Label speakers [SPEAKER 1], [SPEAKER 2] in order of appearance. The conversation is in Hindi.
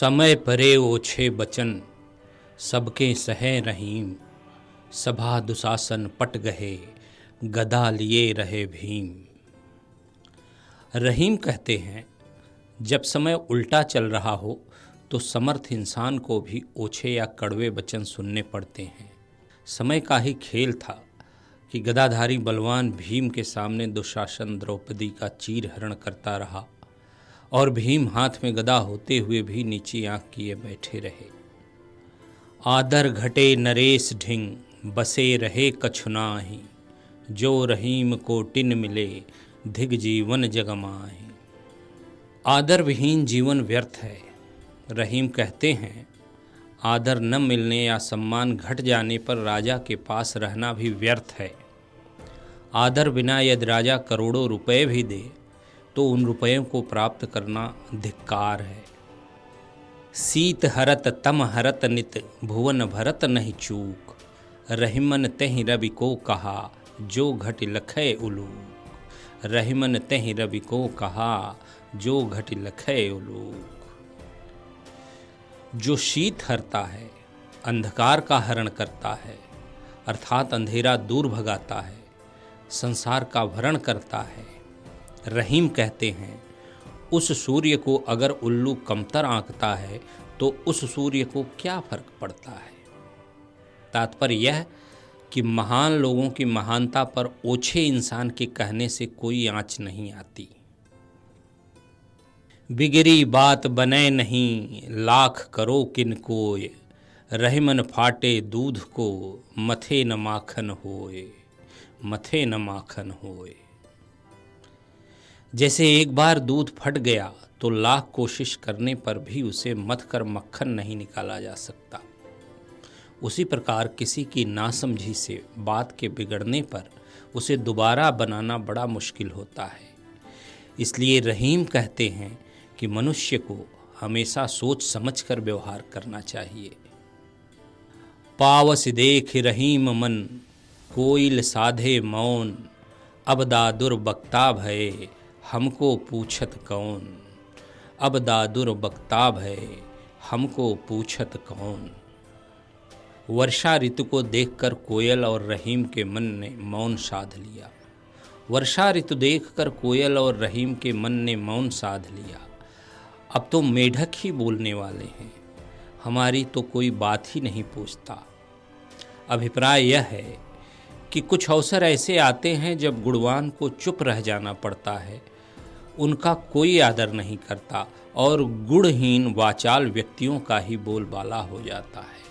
[SPEAKER 1] समय परे ओछे बचन सबके सहे रहीम। सभा दुशासन पट गहे गदा लिए रहे भीम। रहीम कहते हैं, जब समय उल्टा चल रहा हो तो समर्थ इंसान को भी ओछे या कड़वे वचन सुनने पड़ते हैं। समय का ही खेल था कि गदाधारी बलवान भीम के सामने दुशासन द्रौपदी का चीरहरण करता रहा और भीम हाथ में गदा होते हुए भी नीची आंख किए बैठे रहे। आदर घटे नरेश ढिंग बसे रहे कछुनाहि। जो रहीम को टिन मिले धिग जीवन जगमाहि। आदर विहीन जीवन व्यर्थ है। रहीम कहते हैं, आदर न मिलने या सम्मान घट जाने पर राजा के पास रहना भी व्यर्थ है। आदर बिना यदि राजा करोड़ों रुपए भी दे तो उन रुपयों को प्राप्त करना धिक्कार है। सीत हरत तम हरत नित भुवन भरत नहीं चूक। रहीमन तहि रवि को कहा जो घट लखै उलूक। रहीमन तहि रवि को कहा जो घट लखै उलूक। जो शीत हरता है, अंधकार का हरण करता है, अर्थात अंधेरा दूर भगाता है, संसार का भरण करता है। रहीम कहते हैं, उस सूर्य को अगर उल्लू कमतर आंकता है तो उस सूर्य को क्या फर्क पड़ता है। तात्पर्य यह कि महान लोगों की महानता पर ओछे इंसान के कहने से कोई आँच नहीं आती। बिगड़ी बात बने नहीं लाख करो किन कोय। रहीमन फाटे दूध को मथे न माखन होए। मथे न माखन होए। जैसे एक बार दूध फट गया तो लाख कोशिश करने पर भी उसे मथ कर मक्खन नहीं निकाला जा सकता। उसी प्रकार किसी की नासमझी से बात के बिगड़ने पर उसे दोबारा बनाना बड़ा मुश्किल होता है। इसलिए रहीम कहते हैं कि मनुष्य को हमेशा सोच समझकर व्यवहार करना चाहिए। पावस देख रहीम मन कोइल साधे मौन। अब दादुर बक्ता भये हमको पूछत कौन। अब दादुर बक्ता भये हमको पूछत कौन। वर्षा ऋतु को देखकर कोयल और रहीम के मन ने मौन साध लिया। वर्षा ऋतु देखकर कोयल और रहीम के मन ने मौन साध लिया। अब तो मेढक ही बोलने वाले हैं, हमारी तो कोई बात ही नहीं पूछता। अभिप्राय यह है कि कुछ अवसर ऐसे आते हैं जब गुणवान को चुप रह जाना पड़ता है, उनका कोई आदर नहीं करता और गुणहीन वाचाल व्यक्तियों का ही बोलबाला हो जाता है।